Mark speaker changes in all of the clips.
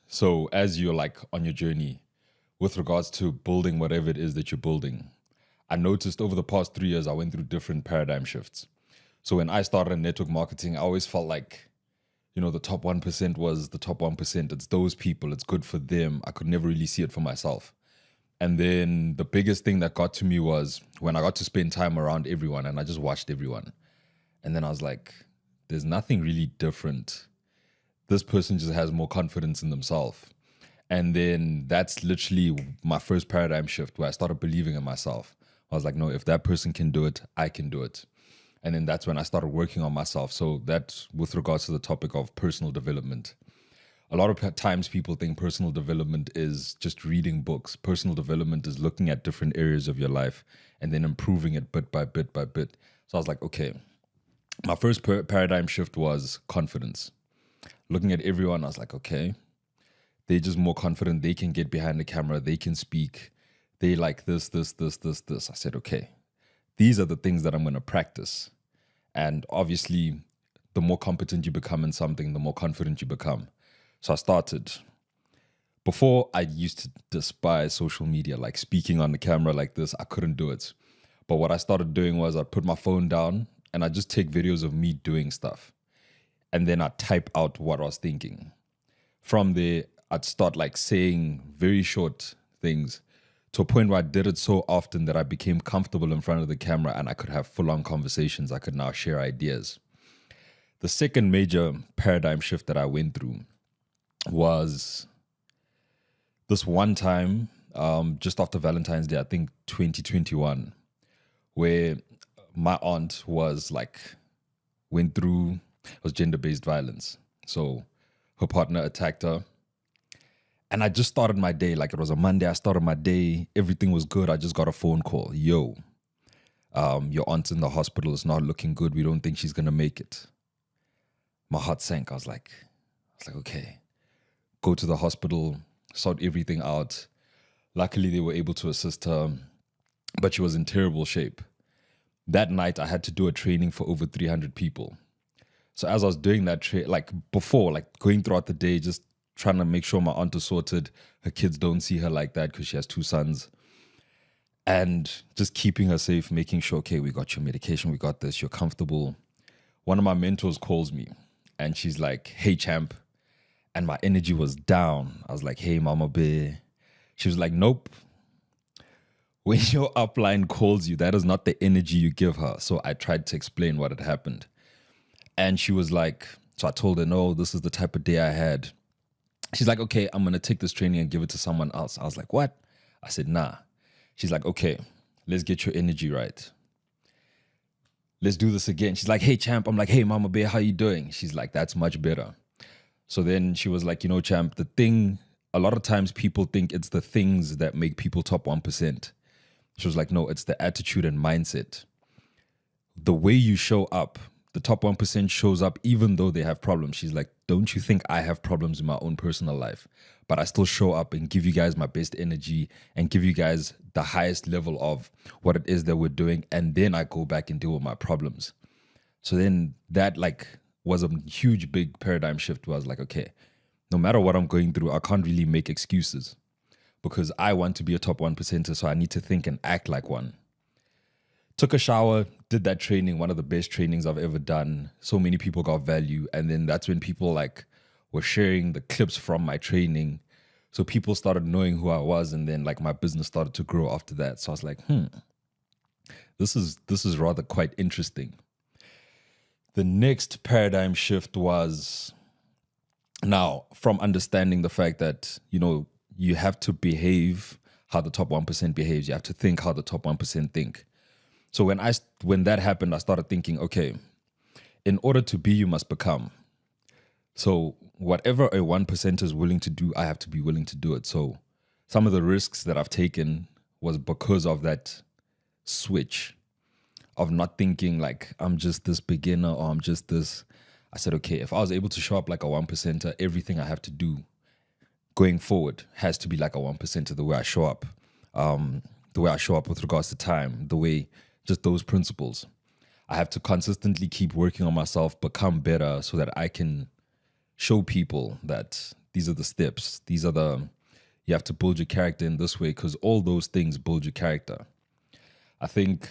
Speaker 1: So, as you're like on your journey with regards to building whatever it is that you're building, I noticed over the past 3 years, I went through different paradigm shifts. So, when I started in network marketing, I always felt like, the top 1% was the top 1%. It's those people, it's good for them. I could never really see it for myself. And then the biggest thing that got to me was when I got to spend time around everyone and I just watched everyone. And then I was like, there's nothing really different. This person just has more confidence in themselves. And then that's literally my first paradigm shift where I started believing in myself. I was like, no, if that person can do it, I can do it. And then that's when I started working on myself. So that's with regards to the topic of personal development. A lot of times people think personal development is just reading books. Personal development is looking at different areas of your life and then improving it bit by bit by bit. So I was like, okay, my first paradigm shift was confidence. Looking at everyone, I was like, okay, they're just more confident. They can get behind the camera. They can speak. They like this. I said, okay, these are the things that I'm going to practice. And obviously, the more competent you become in something, the more confident you become. So I started. Before, I used to despise social media, like speaking on the camera like this. I couldn't do it. But what I started doing was I'd put my phone down and I'd just take videos of me doing stuff. And then I'd type out what I was thinking. From there, I'd start like saying very short things to a point where I did it so often that I became comfortable in front of the camera and I could have full-on conversations. I could now share ideas. The second major paradigm shift that I went through was this one time, just after Valentine's Day, I think 2021, where my aunt was went through, it was gender-based violence. So her partner attacked her. And I just started my day, like it was a Monday. I started my day. Everything was good. I just got a phone call. Yo, your aunt's in the hospital. It's not looking good. We don't think she's going to make it. My heart sank. I was like, okay, go to the hospital, sort everything out. Luckily, they were able to assist her, but she was in terrible shape. That night, I had to do a training for over 300 people. So as I was doing that, going throughout the day, just trying to make sure my aunt is sorted, her kids don't see her like that because she has 2 sons, and just keeping her safe, making sure, okay, we got your medication, we got this, you're comfortable. One of my mentors calls me and she's like, hey, champ. And my energy was down. I was like, hey, mama bear. She was like, nope. When your upline calls you, that is not the energy you give her. So I tried to explain what had happened. And she was like, so I told her, no, this is the type of day I had. She's like, okay, I'm going to take this training and give it to someone else. I was like, what? I said, nah. She's like, okay, let's get your energy right. Let's do this again. She's like, hey, champ. I'm like, hey, mama bear, how you doing? She's like, that's much better. So then she was like, champ, the thing, a lot of times people think it's the things that make people top 1%. She was like, no, it's the attitude and mindset. The way you show up, the top 1% shows up even though they have problems. She's like, don't you think I have problems in my own personal life? But I still show up and give you guys my best energy and give you guys the highest level of what it is that we're doing. And then I go back and deal with my problems. So then that was a huge, big paradigm shift where I was like, okay, no matter what I'm going through, I can't really make excuses because I want to be a top 1%er. So I need to think and act like one. Took a shower, did that training, one of the best trainings I've ever done. So many people got value. And then that's when people were sharing the clips from my training. So people started knowing who I was. And then my business started to grow after that. So I was like, this is rather quite interesting. The next paradigm shift was now from understanding the fact that, you have to behave how the top 1% behaves. You have to think how the top 1% think. So when that happened, I started thinking, okay, in order to be, you must become. So whatever a 1% is willing to do, I have to be willing to do it. So some of the risks that I've taken was because of that switch of not thinking I'm just this beginner or I'm just this. I said, okay, if I was able to show up like a 1%er, everything I have to do going forward has to be like a 1%er, the way I show up. The way I show up with regards to time, the way, just those principles. I have to consistently keep working on myself, become better so that I can show people that These are the steps. You have to build your character in this way because all those things build your character. I think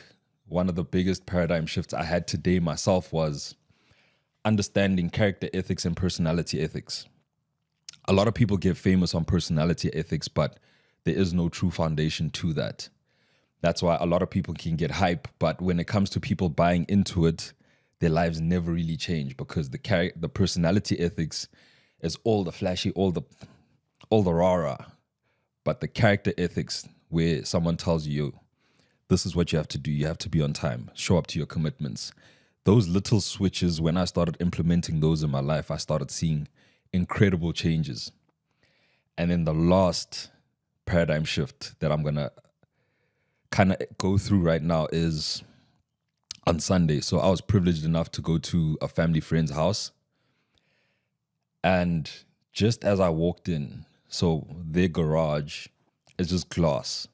Speaker 1: one of the biggest paradigm shifts I had today myself was understanding character ethics and personality ethics. A lot of people get famous on personality ethics, but there is no true foundation to that. That's why a lot of people can get hype, but when it comes to people buying into it, their lives never really change because the personality ethics is all the flashy, all the rah-rah. But the character ethics, where someone tells you, this is what you have to do. You have to be on time, show up to your commitments. Those little switches, when I started implementing those in my life, I started seeing incredible changes. And then the last paradigm shift that I'm going to kind of go through right now is on Sunday. So I was privileged enough to go to a family friend's house. And just as I walked in, so their garage is just glass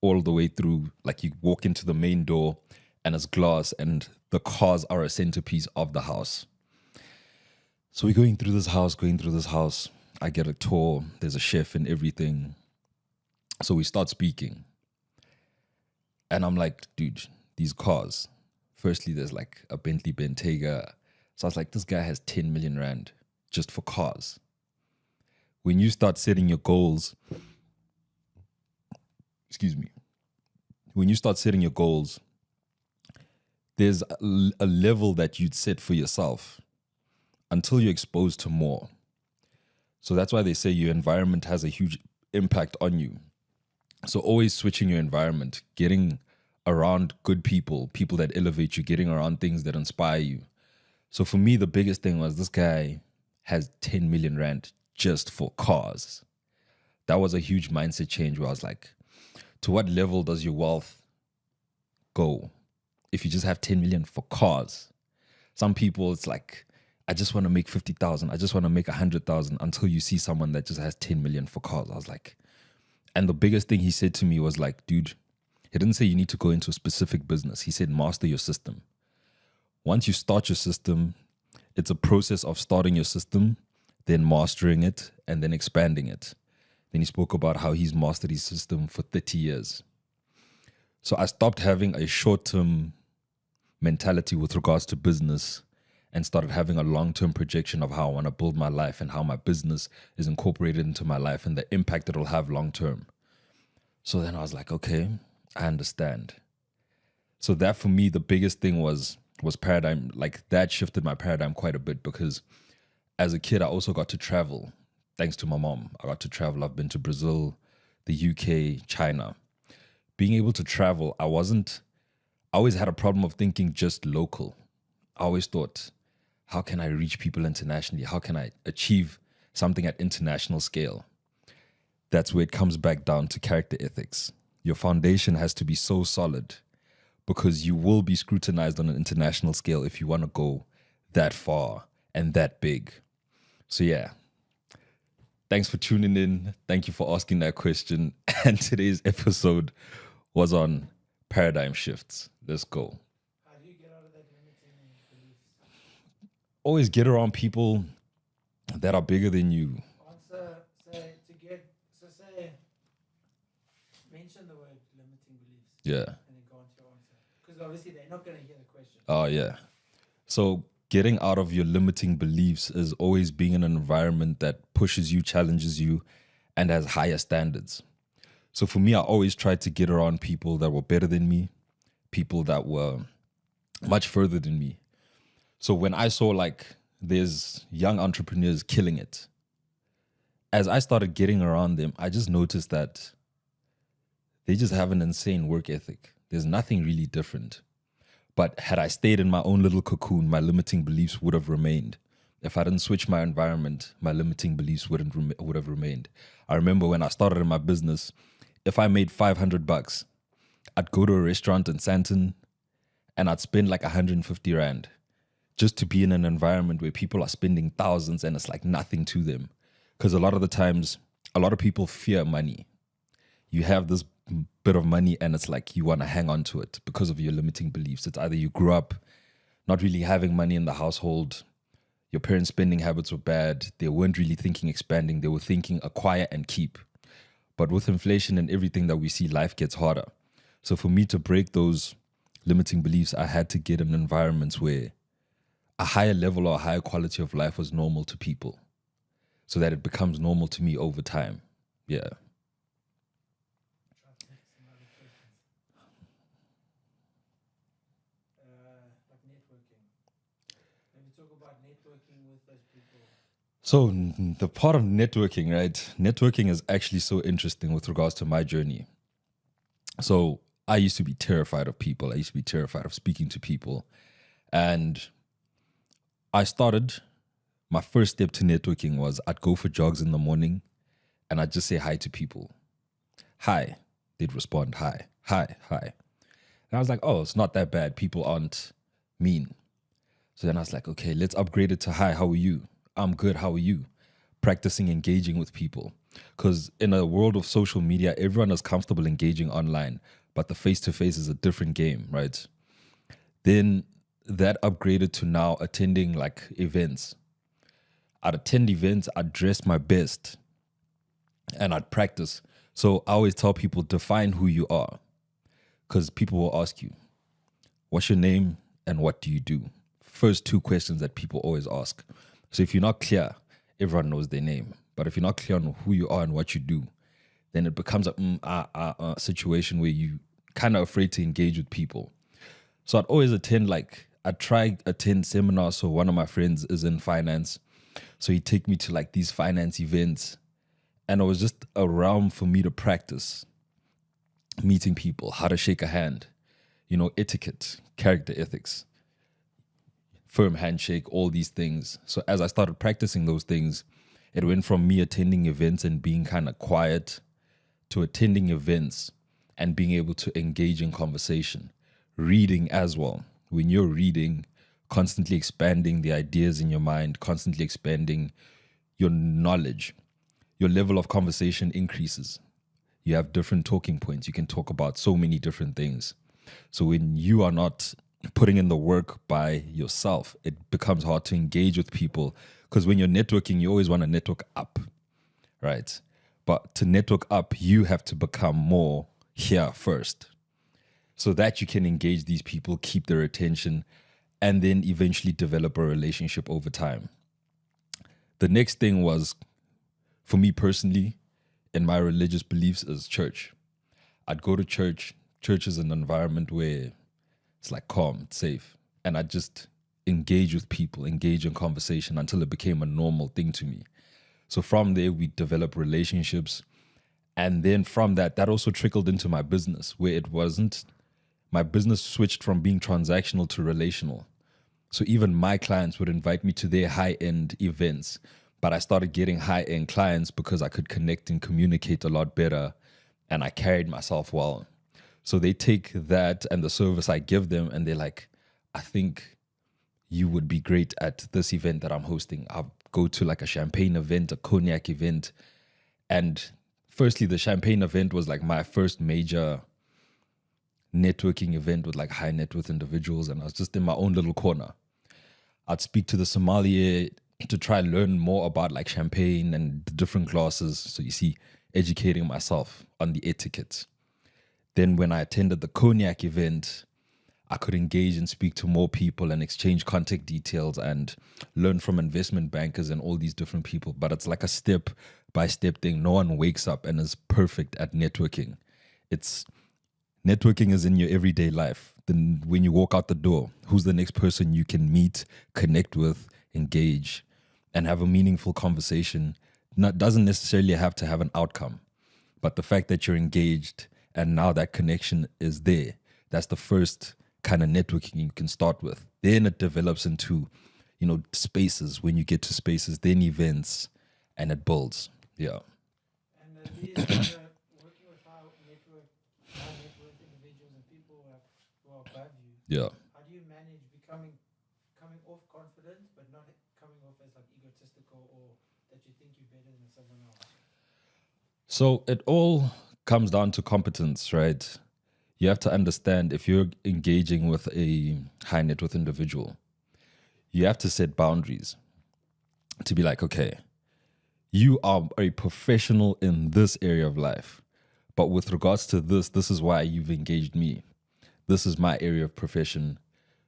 Speaker 1: all the way through. Like you walk into the main door and it's glass and the cars are a centerpiece of the house. So we're going through this house. I get a tour. There's a chef and everything. So we start speaking. And I'm like, dude, these cars. Firstly, there's like a Bentley Bentayga. So I was like, this guy has 10 million rand just for cars. When you start setting your goals, when you start setting your goals, there's a level that you'd set for yourself until you're exposed to more. So that's why they say your environment has a huge impact on you. So always switching your environment, getting around good people that elevate you, getting around things that inspire you. So for me, the biggest thing was this guy has 10 million rand just for cars. That was a huge mindset change where I was like, to what level does your wealth go if you just have 10 million for cars? Some people, it's like, I just want to make 50,000. I just want to make 100,000 until you see someone that just has 10 million for cars. I was like, and the biggest thing he said to me was like, dude, he didn't say you need to go into a specific business. He said, master your system. Once you start your system, it's a process of starting your system, then mastering it, and then expanding it. Then he spoke about how he's mastered his system for 30 years. So I stopped having a short-term mentality with regards to business and started having a long-term projection of how I want to build my life and how my business is incorporated into my life and the impact it'll have long-term. So then I was like, okay, I understand. So that for me, the biggest thing was paradigm. Like that shifted my paradigm quite a bit because as a kid, I also got to travel. Thanks to my mom, I got to travel. I've been to Brazil, the UK, China. Being able to travel, I always had a problem of thinking just local. I always thought, how can I reach people internationally? How can I achieve something at international scale? That's where it comes back down to character ethics. Your foundation has to be so solid because you will be scrutinized on an international scale if you want to go that far and that big. So yeah, thanks for tuning in. Thank you for asking that question. And today's episode was on paradigm shifts. Let's go.
Speaker 2: How do you get out of that limiting beliefs?
Speaker 1: Always get around people that are bigger than you.
Speaker 2: Mention the word limiting beliefs.
Speaker 1: Yeah.
Speaker 2: And then go on to your answer. Because obviously they're not going to hear the question.
Speaker 1: Oh, yeah. So getting out of your limiting beliefs is always being in an environment that pushes you, challenges you, and has higher standards. So for me, I always tried to get around people that were better than me, people that were much further than me. So when I saw like there's young entrepreneurs killing it, as I started getting around them, I just noticed that they just have an insane work ethic. There's nothing really different. But had I stayed in my own little cocoon, my limiting beliefs would have remained. If I didn't switch my environment, my limiting beliefs would have remained. I remember when I started in my business, if I made $500, I'd go to a restaurant in Sandton and I'd spend like 150 rand just to be in an environment where people are spending thousands and it's like nothing to them. Because a lot of the times, a lot of people fear money. You have this bit of money and it's like you want to hang on to it because of your limiting beliefs. It's either you grew up not really having money in the household, Your parents' spending habits were bad. They weren't really thinking expanding. They were thinking acquire and keep. But with inflation and everything that we see, life gets harder. So for me to break those limiting beliefs, I had to get in environments where a higher level or a higher quality of life was normal to people so that it becomes normal to me over time. Yeah.
Speaker 2: Try to think of some other questions. Like networking. Maybe talk about networking with those people.
Speaker 1: So the part of networking, right? Networking is actually so interesting with regards to my journey. So I used to be terrified of people. I used to be terrified of speaking to people. And I started, my first step to networking was I'd go for jogs in the morning and I'd just say hi to people. Hi. They'd respond, hi, hi, hi. And I was like, oh, it's not that bad. People aren't mean. So then I was like, okay, let's upgrade it to hi, how are you? I'm good, how are you? Practicing engaging with people. Because in a world of social media, everyone is comfortable engaging online, but the face-to-face is a different game, right? Then that upgraded to now attending like events. I'd attend events, I'd dress my best, and I'd practice. So I always tell people, define who you are. Because people will ask you, what's your name and what do you do? First two questions that people always ask. So if you're not clear, everyone knows their name. But if you're not clear on who you are and what you do, then it becomes a situation where you kind of afraid to engage with people. So I'd always I'd try attend seminars. So one of my friends is in finance. So he'd take me to like these finance events. And it was just a realm for me to practice meeting people, how to shake a hand, etiquette, character ethics, firm handshake, all these things. So as I started practicing those things, it went from me attending events and being kind of quiet to attending events and being able to engage in conversation. Reading as well. When you're reading, constantly expanding the ideas in your mind, constantly expanding your knowledge, your level of conversation increases. You have different talking points. You can talk about so many different things. So when you are not putting in the work by yourself, it becomes hard to engage with people, because when you're networking, you always want to network up, right? But to network up, you have to become more here first so that you can engage these people, keep their attention, and then eventually develop a relationship over time. The next thing was, for me personally, in my religious beliefs, is church. I'd go to church. Church is an environment where it's like calm, it's safe. And I'd just engage with people, engage in conversation until it became a normal thing to me. So from there, we developed relationships. And then from that also trickled into my business, where my business switched from being transactional to relational. So even my clients would invite me to their high-end events, but I started getting high-end clients because I could connect and communicate a lot better, and I carried myself well. So they take that and the service I give them, and they're like, I think you would be great at this event that I'm hosting. I'll go to like a champagne event, a cognac event. And firstly, the champagne event was like my first major networking event with like high net worth individuals, and I was just in my own little corner. I'd speak to the sommelier to try and learn more about like champagne and the different glasses. So you see, educating myself on the etiquette. Then when I attended the cognac event, I could engage and speak to more people and exchange contact details and learn from investment bankers and all these different people. But it's like a step by step thing. No one wakes up and is perfect at networking. Networking is in your everyday life. Then when you walk out the door, who's the next person you can meet, connect with, engage, and have a meaningful conversation? Doesn't necessarily have to have an outcome, but the fact that you're engaged and now that connection is there, that's the first kind of networking you can start with. Then it develops into, spaces. When you get to spaces, then events, and it builds. Yeah.
Speaker 2: And these working with high net worth individuals and people who are above you.
Speaker 1: Yeah.
Speaker 2: How do you manage coming off confident, but not coming off as like egotistical or that you think you're better than someone else?
Speaker 1: So it all comes down to competence, right? You have to understand, if you're engaging with a high net worth individual, you have to set boundaries. to be like, okay, you are a professional in this area of life. But with regards to this is why you've engaged me. This is my area of profession.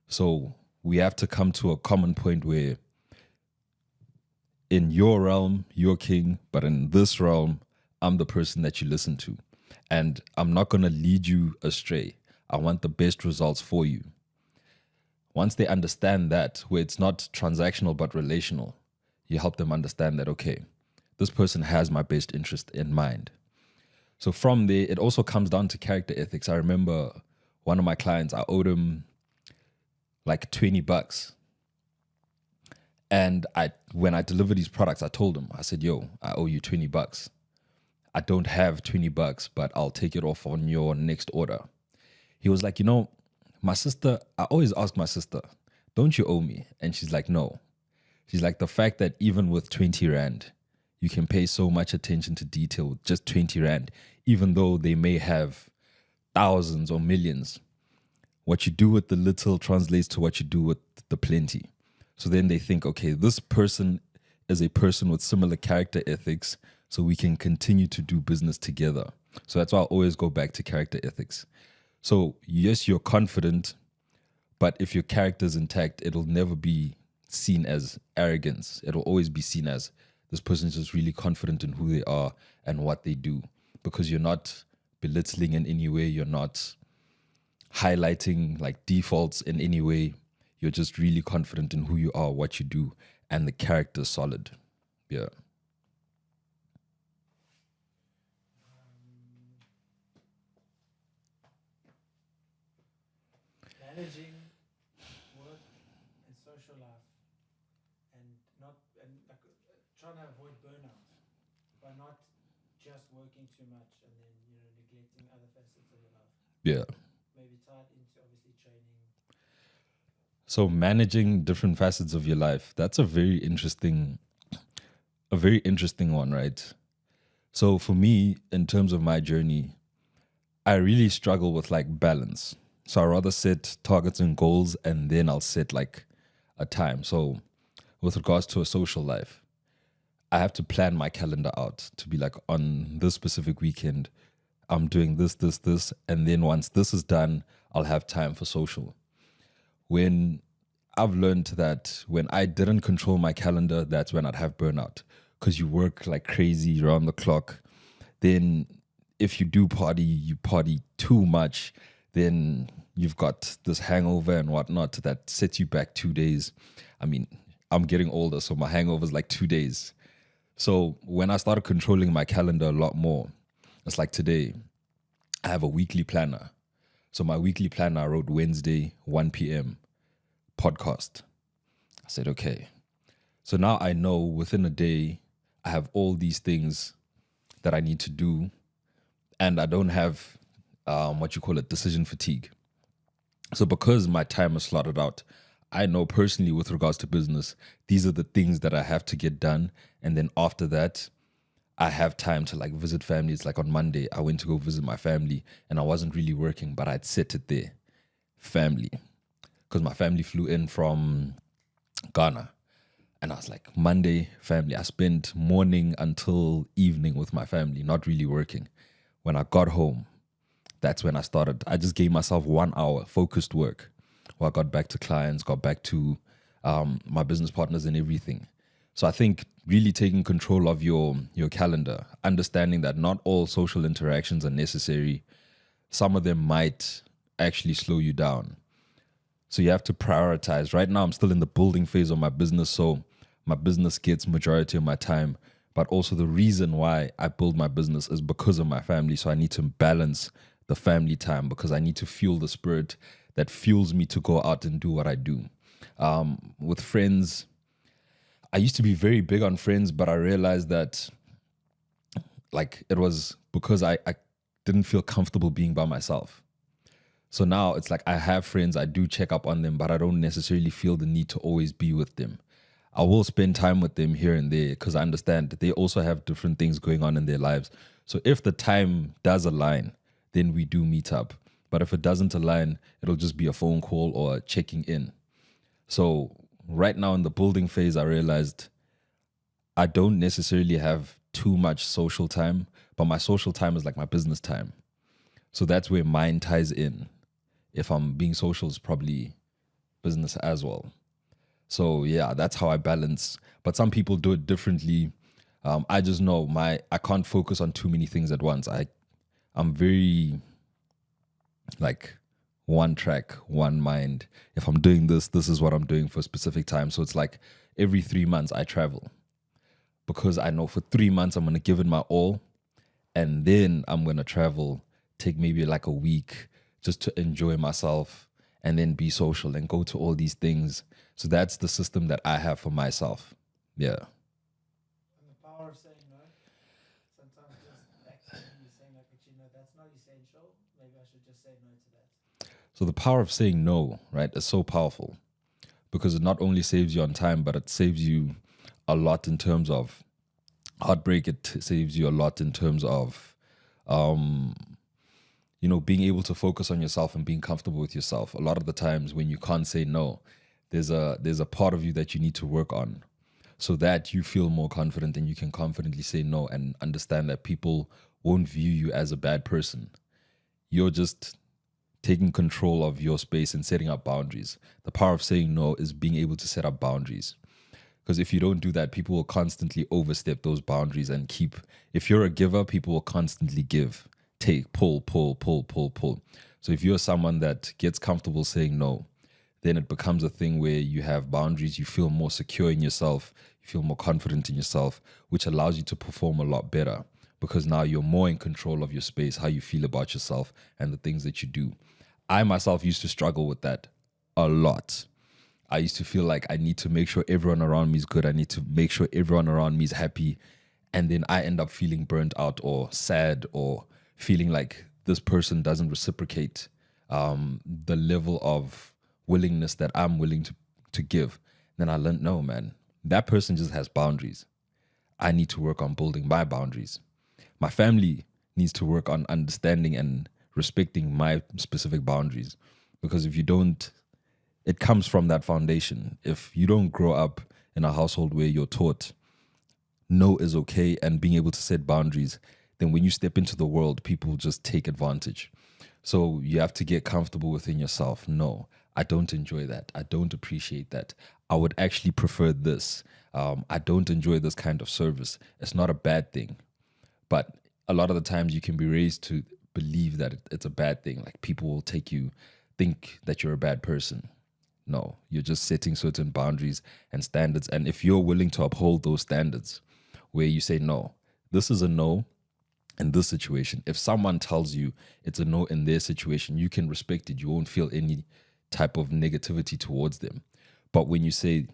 Speaker 1: So we have to come to a common point where in your realm, you're king, but in this realm, I'm the person that you listen to. And I'm not going to lead you astray. I want the best results for you. Once they understand that, where it's not transactional but relational, you help them understand that, okay, this person has my best interest in mind. So from there, it also comes down to character ethics. I remember one of my clients, I owed him like $20. And when I delivered these products, I told him, I said, yo, I owe you $20. I don't have $20, but I'll take it off on your next order. He was like, my sister, I always ask my sister, don't you owe me? And she's like, no. She's like, the fact that even with 20 Rand, you can pay so much attention to detail with just 20 Rand, even though they may have thousands or millions. What you do with the little translates to what you do with the plenty. So then they think, okay, this person is a person with similar character ethics, so we can continue to do business together. So that's why I always go back to character ethics. So yes, you're confident, but if your character is intact, it'll never be seen as arrogance. It'll always be seen as this person is just really confident in who they are and what they do, because you're not belittling in any way. You're not highlighting like defaults in any way. You're just really confident in who you are, what you do, and the character is solid. Yeah.
Speaker 2: Managing work and social life, and trying to avoid burnout by not just working too much and then neglecting other facets of your life.
Speaker 1: Yeah.
Speaker 2: Maybe tied into obviously training.
Speaker 1: So managing different facets of your life, that's a very interesting one, right? So for me, in terms of my journey, I really struggle with like balance. So I rather set targets and goals and then I'll set like a time. So with regards to a social life, I have to plan my calendar out to be like, on this specific weekend, I'm doing this, this, this. And then once this is done, I'll have time for social. When I've learned that when I didn't control my calendar, that's when I'd have burnout, because you work like crazy around the clock. Then if you do party, you party too much, then you've got this hangover and whatnot that sets you back 2 days. I mean, I'm getting older, so my hangover is like 2 days. So when I started controlling my calendar a lot more, it's like today, I have a weekly planner. So my weekly planner, I wrote Wednesday, 1 p.m. podcast. I said, okay. So now I know within a day, I have all these things that I need to do, and I don't have decision fatigue. So because my time is slotted out, I know personally with regards to business, these are the things that I have to get done. And then after that, I have time to like visit family. It's like on Monday, I went to go visit my family and I wasn't really working, but I'd set it there, family. Because my family flew in from Ghana. And I was like, Monday, family. I spent morning until evening with my family, not really working. When I got home, that's when I started. I just gave myself 1 hour focused work. Well, I got back to clients, got back to my business partners and everything. So I think really taking control of your calendar, understanding that not all social interactions are necessary. Some of them might actually slow you down. So you have to prioritize. Right now, I'm still in the building phase of my business, so my business gets majority of my time. But also the reason why I build my business is because of my family. So I need to balance the family time because I need to fuel the spirit that fuels me to go out and do what I do. With friends, I used to be very big on friends, but I realized that like it was because I didn't feel comfortable being by myself. So now it's like I have friends, I do check up on them, but I don't necessarily feel the need to always be with them. I will spend time with them here and there because I understand that they also have different things going on in their lives. So if the time does align, then we do meet up. But if it doesn't align, it'll just be a phone call or checking in. So right now in the building phase, I realized I don't necessarily have too much social time, but my social time is like my business time. So that's where mine ties in. If I'm being social, it's probably business as well. So yeah, that's how I balance. But some people do it differently. I just know I can't focus on too many things at once. I'm very like one track, one mind. If I'm doing this, this is what I'm doing for a specific time. So it's like every 3 months I travel because I know for 3 months I'm gonna give it my all, and then I'm gonna travel, take maybe like a week just to enjoy myself, and then be social and go to all these things. So that's the system that I have for myself. Yeah.
Speaker 2: And the power of saying no. Sometimes just accidentally saying like, but you know, that's not essential. Maybe I should just say no to that.
Speaker 1: So the power of saying no, right, is so powerful because it not only saves you on time, but it saves you a lot in terms of heartbreak. It saves you a lot in terms of, um, being able to focus on yourself and being comfortable with yourself. A lot of the times when you can't say no, there's a part of you that you need to work on so that you feel more confident and you can confidently say no and understand that people won't view you as a bad person. You're just taking control of your space and setting up boundaries. The power of saying no is being able to set up boundaries. Because if you don't do that, people will constantly overstep those boundaries and keep. If you're a giver, people will constantly give, take, pull, pull, pull, pull, pull. So if you're someone that gets comfortable saying no, then it becomes a thing where you have boundaries, you feel more secure in yourself, you feel more confident in yourself, which allows you to perform a lot better because now you're more in control of your space, how you feel about yourself, and the things that you do. I myself used to struggle with that a lot. I used to feel like I need to make sure everyone around me is good. I need to make sure everyone around me is happy. And then I end up feeling burnt out or sad or feeling like this person doesn't reciprocate the level of willingness that I'm willing to give. Then I learned, no, man, that person just has boundaries. I need to work on building my boundaries. My family needs to work on understanding and respecting my specific boundaries. Because if you don't, it comes from that foundation. If you don't grow up in a household where you're taught no is okay and being able to set boundaries, then when you step into the world, people just take advantage. So you have to get comfortable within yourself. No, I don't enjoy that. I don't appreciate that. I would actually prefer this. I don't enjoy this kind of service. It's not a bad thing. But a lot of the times you can be raised to believe that it's a bad thing. Like people will think that you're a bad person. No, you're just setting certain boundaries and standards. And if you're willing to uphold those standards, where you say, no, this is a no in this situation. If someone tells you it's a no in their situation, you can respect it. You won't feel any type of negativity towards them. But when you say,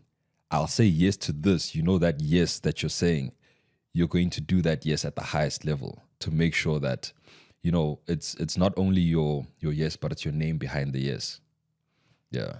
Speaker 1: I'll say yes to this, you know that yes that you're saying, you're going to do that yes at the highest level to make sure that, it's not only your yes, but it's your name behind the yes. Yeah.